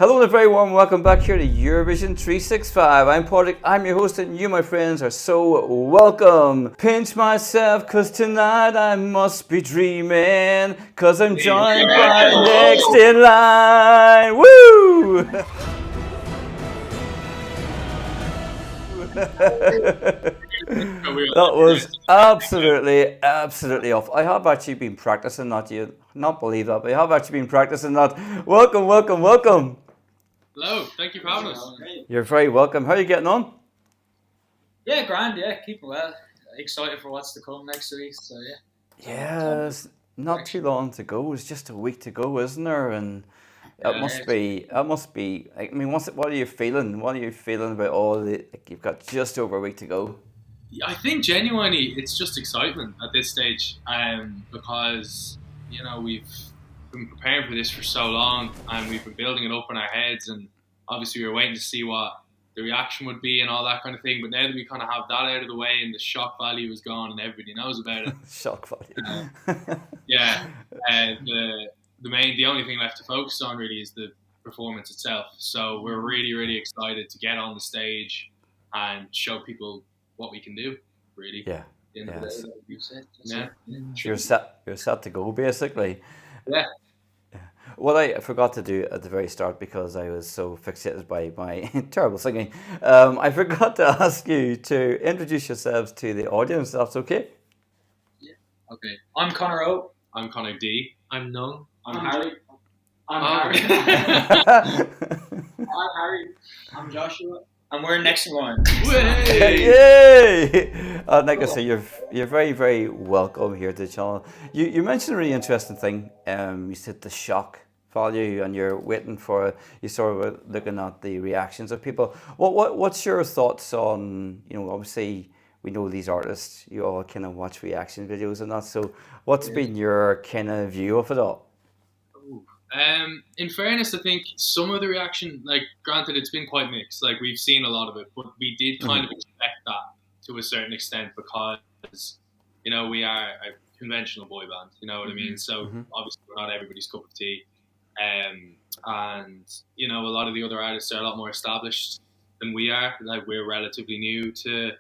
Hello and a very warm welcome back here to Eurovision 365. I'm Patrick, I'm your host, and you, my friends, are so welcome. Pinch myself, cause tonight I must be dreaming, cause I'm joined by next in line. Woo! That was absolutely off. I have actually been practicing that. You not believe that, but I have actually been practicing that. Welcome. Hello, thank you for having us. You're very welcome. How are you getting on? Yeah, grand. Yeah, keeping well. Excited for what's to come next week. So yeah. Yes, not too long to go. It's just a week to go, isn't there? And it must be. It must be. I mean, what are you feeling? What are you feeling about all the? Like, you've got just over a week to go. I think genuinely it's just excitement at this stage, because we've been preparing for this for so long, and we've been building it up in our heads, and obviously we were waiting to see what the reaction would be and all that kind of thing. But now that we kind of have that out of the way and the shock value is gone and everybody knows about it, Shock value. the only thing left to focus on really is the performance itself. So we're really excited to get on the stage and show people what we can do. Really. Yeah. Yes. You're set to go basically. Yeah. What I forgot to do at the very start, because I was so fixated by my terrible singing, I forgot to ask you to introduce yourselves to the audience. That's okay? Yeah. Okay. I'm Conor O. I'm Conor D. I'm Neung. I'm Harry. I'm Harry. I'm Harry. I'm Joshua. And we're next in line. Yay! Like I say, you're very welcome here to the channel. You mentioned a really interesting thing. You said the shock value, and you're waiting for, you sort of looking at the reactions of people. What's your thoughts on, obviously we know these artists, you all kind of watch reaction videos and that, so what's been your kind of view of it all? In fairness, I think some of the reaction, like, granted, it's been quite mixed. Like, we've seen a lot of it, but we did kind of expect that to a certain extent, because, we are a conventional boy band, you know what I mean? So, obviously, we're not everybody's cup of tea. And, a lot of the other artists are a lot more established than we are. Like, we're relatively new to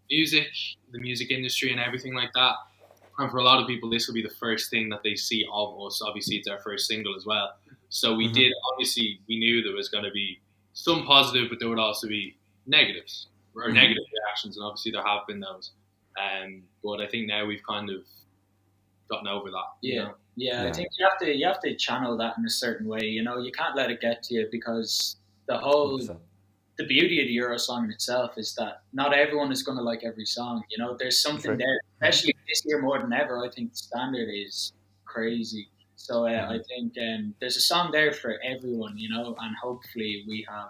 music, the music industry and everything like that. And for a lot of people, this will be the first thing that they see of us. Obviously, it's our first single as well. So we we knew there was going to be some positive, but there would also be negatives or negative reactions. And obviously there have been those. But I think now we've kind of gotten over that. Yeah. I think you have to channel that in a certain way. You can't let it get to you, because the beauty of the Eurosong in itself is that not everyone is going to like every song. There's something there, especially this year more than ever. I think the standard is crazy. So I think there's a song there for everyone, and hopefully we have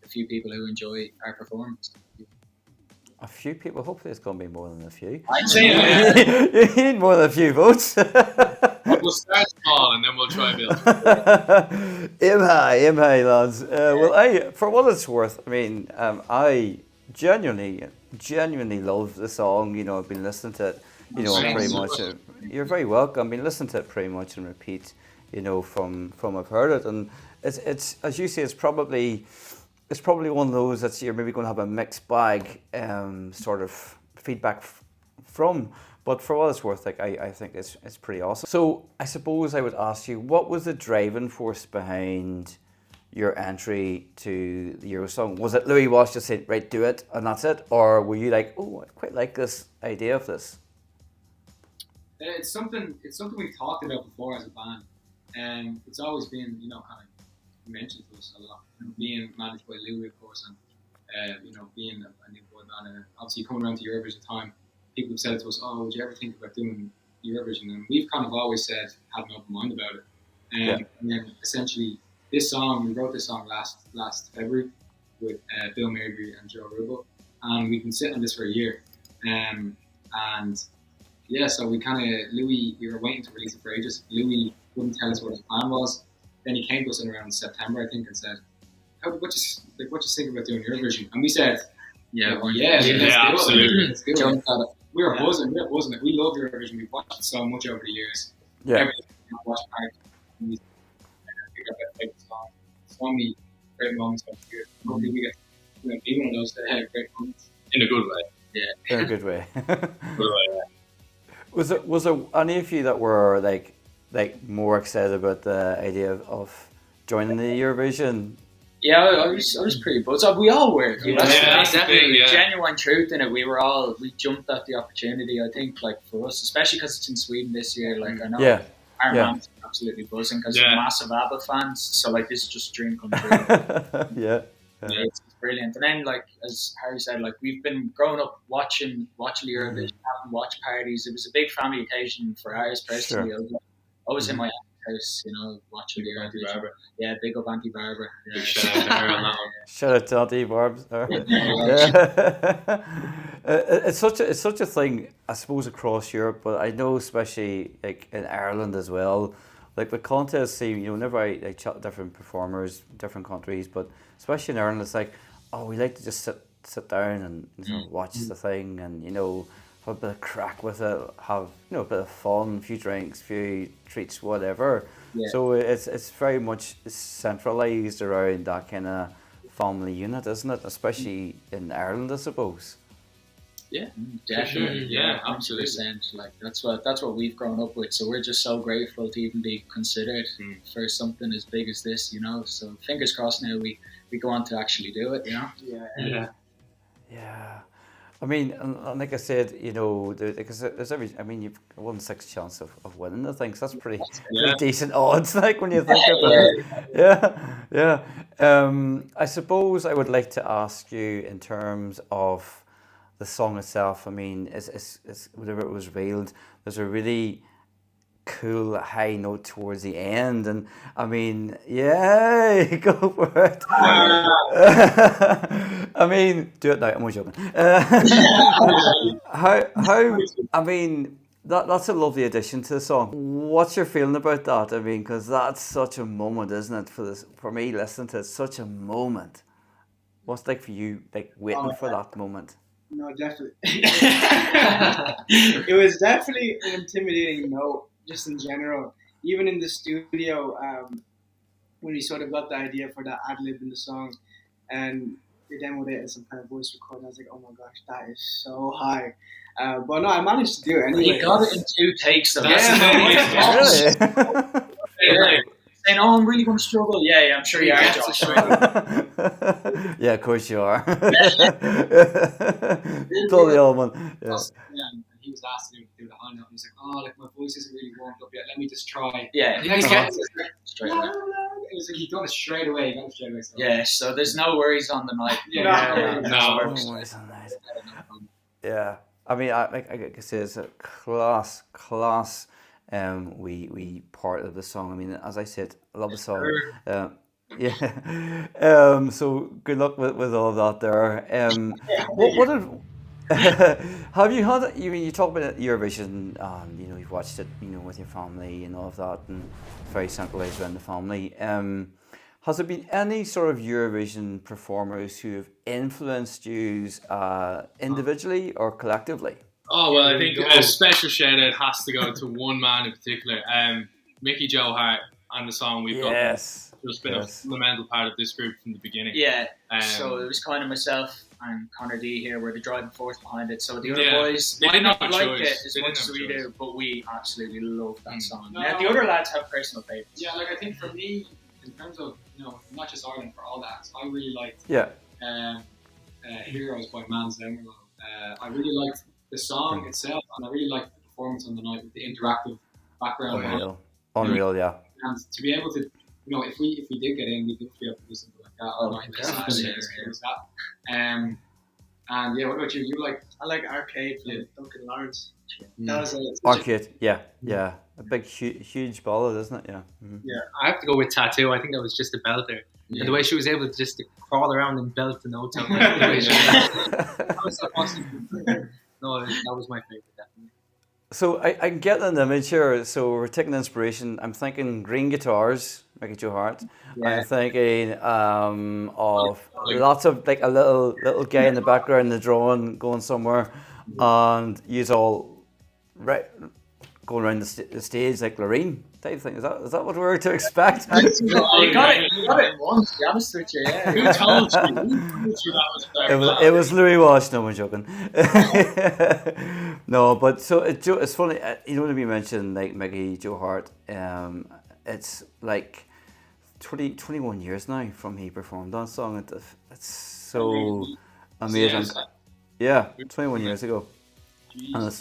a few people who enjoy our performance. A few people? Hopefully it's going to be more than a few. I'd say you need more than a few votes. We'll start small and then we'll try and build. Aim high, lads. Well, for what it's worth, I mean, I genuinely love the song. I've been listening to it, pretty much. You're very welcome. I've been listening to it pretty much in repeat, from I've heard it, and it's as you say, it's probably one of those that you're maybe going to have a mixed bag, sort of feedback from. But for what it's worth, I think it's pretty awesome. So I suppose I would ask you, what was the driving force behind your entry to the Eurosong? Was it Louis Walsh just said, right, do it, and that's it? Or were you like, oh, I quite like this idea of this? It's something we've talked about before as a band, and it's always been, kind of mentioned to us a lot. Being managed by Louis, of course, and being a new boy band, and obviously coming around to Eurovision time, people have said to us, "Oh, would you ever think about doing Eurovision?" And we've kind of always said, had an open mind about it. And then essentially, we wrote this song last February with Bill Maybury and Joe Rubel, and we've been sitting on this for a year. So we we were waiting to release it for ages. Louis wouldn't tell us what his plan was. Then he came to us in around September, I think, and said, "What you think about doing Eurovision?" And we said, absolutely. Let's do it. We were buzzing. We love Eurovision. We've watched it so much over the years. Yeah. Everything we watched, we pick up that favorite song. It's only great moments out here. Hopefully we get be one of those great moments. In a good way. In a good way. Good way, yeah. Was there any of you that were like more excited about the idea of joining the Eurovision? Yeah, I was pretty buzzed. We all were. You know? Yeah, That's the definitely, thing, yeah. genuine truth in it. We jumped at the opportunity. I think, like for us, especially because it's in Sweden this year. Like I know Yeah. our Yeah. man's absolutely buzzing because Yeah. we're massive ABBA fans. So like this is just a dream come true. Yeah. It's brilliant. And then, like as Harry said, like we've been growing up watching Eurovision, having watch parties. It was a big family occasion for ours personally. Sure. I was always in my house, you know, watching the Auntie Eurovision. Barbara. Yeah, big up Auntie Barbara. Big shout out to her on that one. Shout out to Auntie Barb's. It's such a thing, I suppose, across Europe, but I know especially like in Ireland as well. Like the contests, see, whenever I chat to different performers, different countries, but especially in Ireland, it's like, oh, we like to just sit down and sort of watch the thing, and have a bit of crack with it, have a bit of fun, a few drinks, a few treats, whatever. Yeah. So it's very much centralised around that kind of family unit, isn't it? Especially in Ireland, I suppose. Yeah, Definitely, sure. Yeah, absolutely. 100%. Like that's what we've grown up with. So we're just so grateful to even be considered for something as big as this, So fingers crossed now we go on to actually do it, Yeah. Yeah. I mean, and like I said, because there's you've 1/6 chance of winning. I think so that's pretty decent odds. Like when you think about it. Yeah. I suppose I would like to ask you in terms of the song itself. I mean, is whenever it was revealed, there's a really cool high note towards the end, and I mean, yay, go for it. I mean, do it now. I'm only joking. How? I mean, that's a lovely addition to the song. What's your feeling about that? I mean, because that's such a moment, isn't it? For me, listening to it, such a moment. What's it like for you, like waiting for that moment? No, definitely. It was definitely an intimidating note, just in general. Even in the studio, when we sort of got the idea for that ad lib in the song, and we demoed it as some kind of voice recording, I was like, oh my gosh, that is so high. But no, I managed to do it anyway. You got it in 2 takes, though. Really? Saying, oh, I'm really going to struggle. Yeah, I'm sure you are, Josh. Yeah, of course you are. Totally old one. Yeah. And he was asking him to do the high note. He was like, oh, like my voice isn't really warmed up yet. Let me just try. Yeah. He gets it straight away. It was like he done it straight away. So. Yeah, so there's no worries on the night. No. Yeah. I mean, I can say it's a class we part of the song. I mean, as I said, I love the song. Yeah. So good luck with all of that there. What have you had? You talk about Eurovision. You've watched it. With your family and all of that, and very centralised around the family. Has there been any sort of Eurovision performers who have influenced you individually or collectively? Oh, well, I think a special shout out has to go to one man in particular, Mickey Joe Hart, and the song we've got. Yes. Just been a fundamental part of this group from the beginning. Yeah, so it was kind of myself and Conor D here were the driving force behind it. So the other boys might not like it as much as we do, but we absolutely love that song. Now, the other lads have personal favourites. Yeah, like I think for me, in terms of, not just Ireland, for all that, I really liked Heroes by Mans Lemmerlow. I really liked the song itself, and I really liked the performance on the night with the interactive background. Unreal, yeah. And to be able to, if we did get in, we'd be able to do something like that all night. And yeah, what about you? I like Arcade from Duncan Lawrence. That was Arcade, yeah. A big, huge ballad, isn't it? Yeah. Mm-hmm. Yeah, I have to go with Tattoo. I think that was just a belter. Yeah. And the way she was able to just crawl around and belt the notes out. That was so awesome. No, that was my favorite, definitely. So I get an image here. So we're taking inspiration. I'm thinking green guitars, Mickey Joe Hart. Yeah. I'm thinking of lots of like a little guy in the background, the drawing going somewhere, and use all going around the stage like Loreen type thing. Is that what we're to expect? You got it once, to be honest with you, yeah. Who told you? That was It was Louis Walsh. No, I'm joking. No, but so it's funny. You know, when we mentioned like Mickey Joe Hart, it's like 21 years now from he performed that song. It's so amazing. Yeah, 21 years ago, and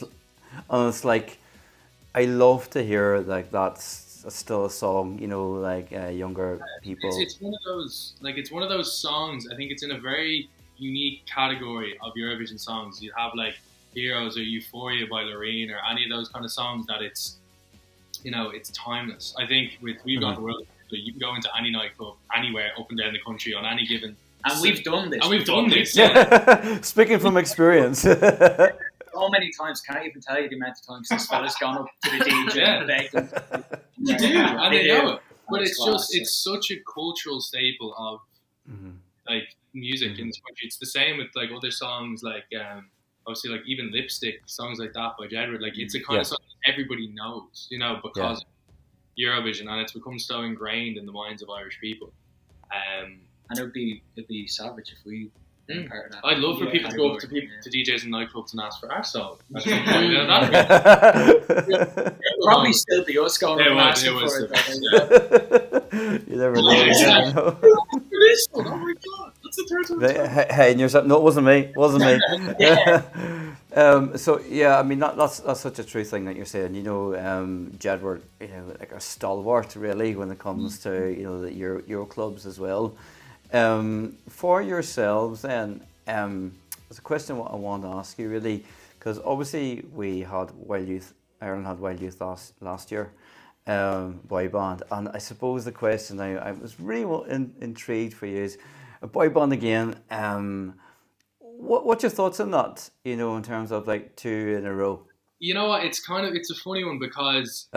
it's like I love to hear like that's still a song. You know, like younger people. It's one of those it's one of those songs. I think it's in a very unique category of Eurovision songs. You have like Heroes or Euphoria by Loreen or any of those kind of songs that it's timeless. I think with We've Got the World, you can go into any nightclub anywhere up and down the country on any given. And we've done this. Yeah. Speaking from experience. So many times, can't even tell you the amount of times this fella's gone up to the DJ and begged him. You do, and they know it. But it's such a cultural staple of like music in this country. It's the same with like other songs like obviously like even Lipstick, songs like that by Jedward. Like it's a kind of song that everybody knows, you know, because of Eurovision, and it's become so ingrained in the minds of Irish people. And it'd be savage if we were part of that. I'd love for people to go up to DJs in nightclubs and ask for our song. Probably still be us going and asking for it. You never know. Oh my god, that's the third time. Hey, and you're saying, no, it wasn't me. So yeah, I mean that's such a true thing that you're saying. You know, Jedward, you know, like a stalwart really when it comes to the Euro clubs as well. For yourselves, then, there's a question I want to ask you really, because obviously Ireland had Wild Youth last year, boy band, and I suppose the question I was really intrigued for you is a boy band again. What's your thoughts on that? You know, in terms of like 2 in a row. You know what? It's a funny one because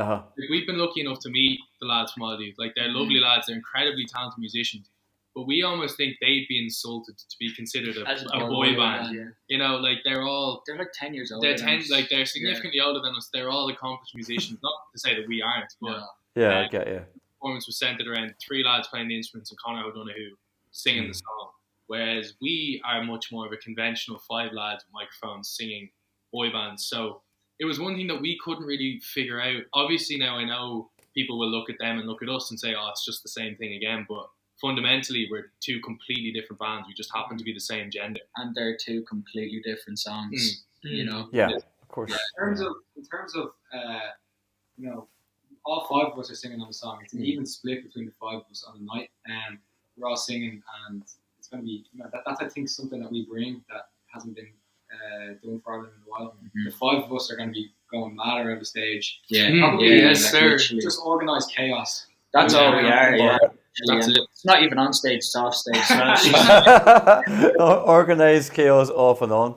we've been lucky enough to meet the lads from Wild Youth. Like they're lovely lads. They're incredibly talented musicians. But we almost think they'd be insulted to be considered a boy band. Yeah. You know, like they're like 10 years older. They're significantly older than us. They're all accomplished musicians. Not to say that we aren't, but I get you. The performance was centered around 3 lads playing the instruments and Conor O'Farrell singing the song. Whereas we are much more of a conventional 5 lads with microphones singing boy bands. So it was one thing that we couldn't really figure out. Obviously now I know people will look at them and look at us and say, oh, it's just the same thing again, but fundamentally, we're 2 completely different bands. We just happen to be the same gender, and they're 2 completely different songs. You know. Yeah, of course. In terms of you know, all 5 of us are singing on the song. It's an even split between the 5 of us on the night, and we're all singing. And it's going to be that's I think something that we bring that hasn't been done for Ireland in a while. The 5 of us are going to be going mad around the stage. Just organised chaos. That's all we are. Yeah. It's not even on stage, it's off stage. Organised chaos off and on.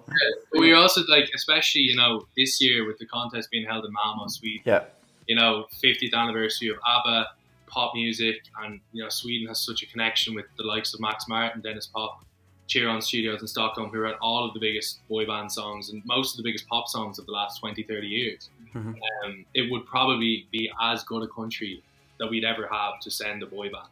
But we also especially, this year with the contest being held in Malmö, Sweden. Yeah. 50th anniversary of ABBA, pop music, and Sweden has such a connection with the likes of Max Martin, Dennis Pop, Cheeron Studios in Stockholm, who wrote all of the biggest boy band songs and most of the biggest pop songs of the last 20, 30 years. It would probably be as good a country that we'd ever have to send a boy band.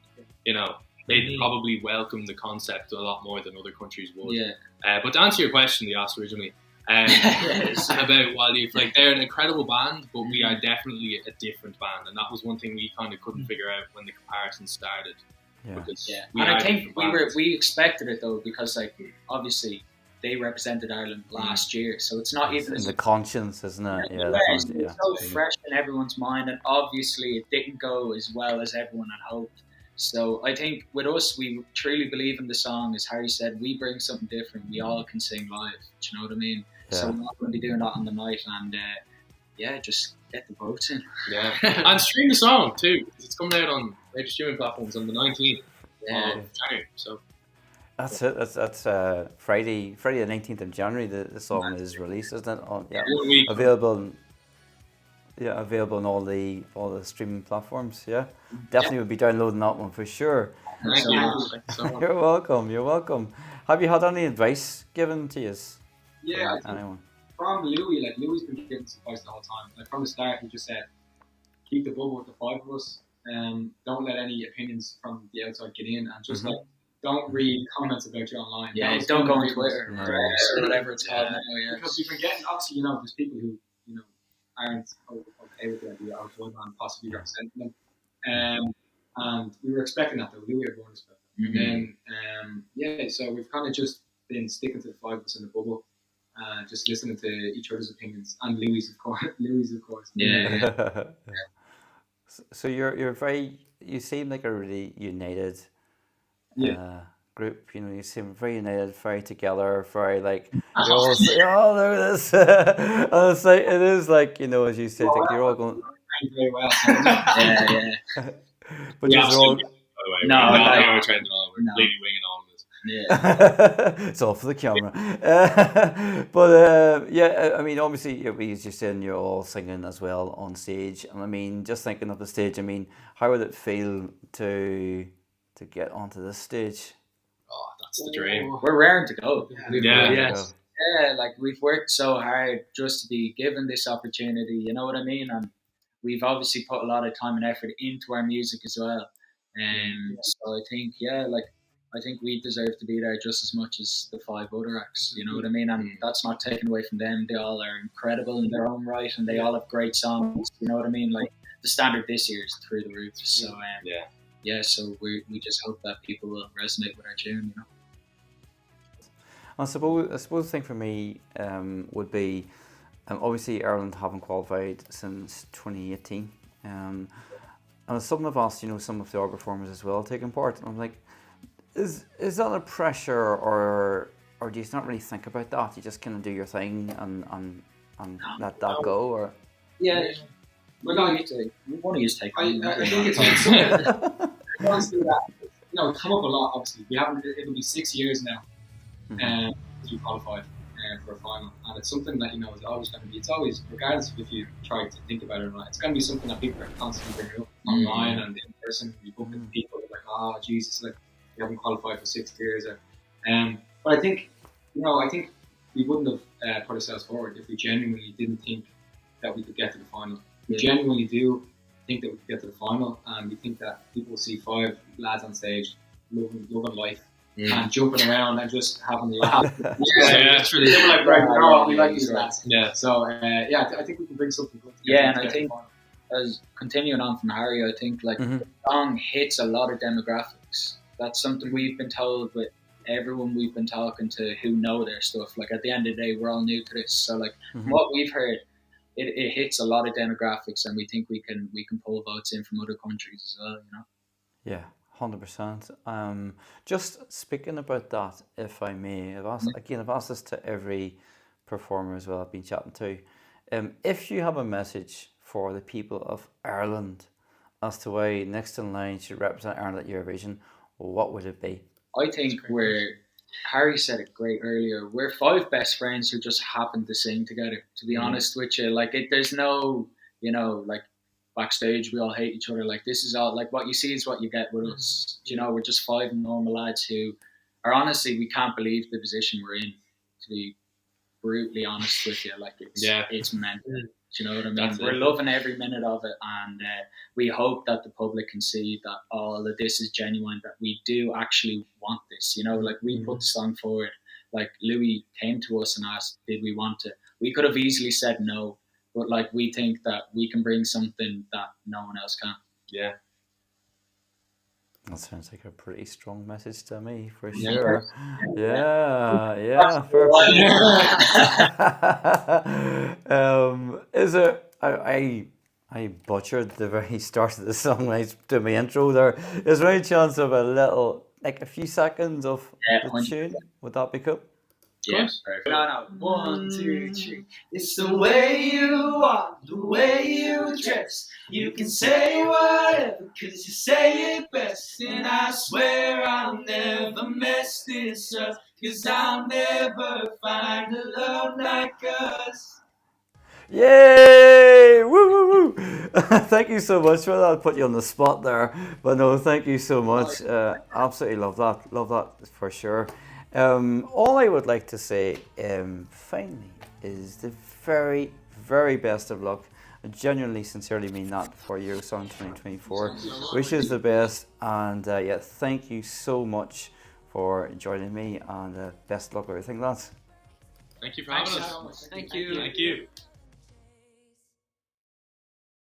They'd probably welcome the concept a lot more than other countries would. But to answer your question you asked originally, about Wild Youth, they're an incredible band, but we are definitely a different band, and that was one thing we kind of couldn't figure out when the comparison started. And I think we expected it though, because obviously they represented Ireland last year, so it's not even in the conscience, isn't it? It's so fresh in everyone's mind, and obviously it didn't go as well as everyone had hoped. So I think with us, we truly believe in the song. As Harry said, we bring something different. We all can sing live. Do you know what I mean? So we're not going to be doing that on the night, and just get the votes in. And stream the song too, because it's coming out on major streaming platforms on the 19th of January. So that's it. That's Friday the 19th of January. The song is released, isn't it? Available. Available on all the streaming platforms. Definitely would be downloading that one for sure. Thank you. You're welcome. Have you had any advice given to you? Yeah, anyone? from Louis, like Louis been giving us advice the whole time. Like from the start, he just said, keep the bubble with the five of us. Don't let any opinions from the outside get in, and just like don't read comments about you online. Yeah, don't go on Twitter or whatever it's called now. Yeah. Because we've been getting, obviously, there's people who aren't okay with the idea of one man possibly representing them. And we were expecting that though. Louis had warned us about that. And then so we've kind of just been sticking to the five of us in the bubble, just listening to each other's opinions, and Louis of course. Yeah. So you seem like a really united group. You seem very united, very together, very like you're all saying, oh, look at this. And it's like, it is like, as you said, like you're all going very well. Yeah. But you're all By the way, No, we're trying to all. We're no. lady winging all of this. Yeah. it's all for the camera. But I mean, obviously, as you're saying, you're all singing as well on stage. And I mean, just thinking of the stage, I mean, how would it feel to get onto this stage? Oh, that's the dream. We're raring to go. Yes. Yeah, like we've worked so hard just to be given this opportunity, you know what I mean? And we've obviously put a lot of time and effort into our music as well. So I think, I think we deserve to be there just as much as the five other acts, you know what I mean? And that's not taken away from them. They all are incredible in their own right, and they all have great songs, you know what I mean? Like, the standard this year is through the roof. So, so we just hope that people will resonate with our tune, I suppose the thing for me would be, obviously Ireland haven't qualified since 2018. And some have asked, some of the other performers as well taking part. And I'm like, is that a pressure, or do you not really think about that? You just kind of do your thing and let that go, or? Yeah. We want to use take. I think it's something honestly that come up a lot. Obviously, we haven't. It'll be 6 years now, since we qualified for a final, and it's something that is always going to be. It's always, regardless of if you try to think about it or not, it's going to be something that people are constantly bringing up online and in person. You bump into people that are like, "Oh, Jesus, like we haven't qualified for 6 years." But I think we wouldn't have put ourselves forward if we genuinely didn't think that we could get to the final. We genuinely do think that we could get to the final, and we think that people will see 5 lads on stage loving life and jumping around and just having a laugh. That's really. They were like, right, we like these lads. Yeah. So I think we can bring something good together. Yeah, and I think, as continuing on from Harry, I think the song hits a lot of demographics. That's something we've been told with everyone we've been talking to who know their stuff. Like, at the end of the day, we're all new to this, so from what we've heard, it hits a lot of demographics, and we think we can pull votes in from other countries as well. Yeah, 100%. Just speaking about that, if I may, I've asked this to every performer as well I've been chatting to. If you have a message for the people of Ireland as to why Next in Line should represent Ireland at Eurovision, what would it be? I think Harry said it great earlier. We're 5 best friends who just happen to sing together. To be honest with you, there's no, backstage we all hate each other. Like, this is all what you see is what you get with us. We're just 5 normal lads who are, honestly, we can't believe the position we're in. To be brutally honest with you, it's mental. Do you know what I mean? We're loving every minute of it, and we hope that the public can see that all of this is genuine, that we do actually want this. We put the song forward. Like, Louis came to us and asked, did we want it? We could have easily said no, but we think that we can bring something that no one else can. Yeah. That sounds like a pretty strong message to me, for sure. Yeah. Fair is it? I butchered the very start of the song when I did my intro there. Is there any chance of a few seconds of the tune? Would that be cool? Yes. No. 1, 2, 3. It's the way you walk, the way you dress. You can say whatever, 'cause you say it best. And I swear I'll never mess this up, 'cause I'll never find a love like us. Yay! Woo, woo, woo! Thank you so much for that. I'll put you on the spot there. But no, thank you so much. Absolutely love that. Love that for sure. All I would like to say, finally, is the very, very best of luck. I genuinely, sincerely mean that for Eurosong 2024. Wishes the best, and yeah, thank you so much for joining me, and best of luck with everything, lads. Thank you for having us. Thank you. Thank you.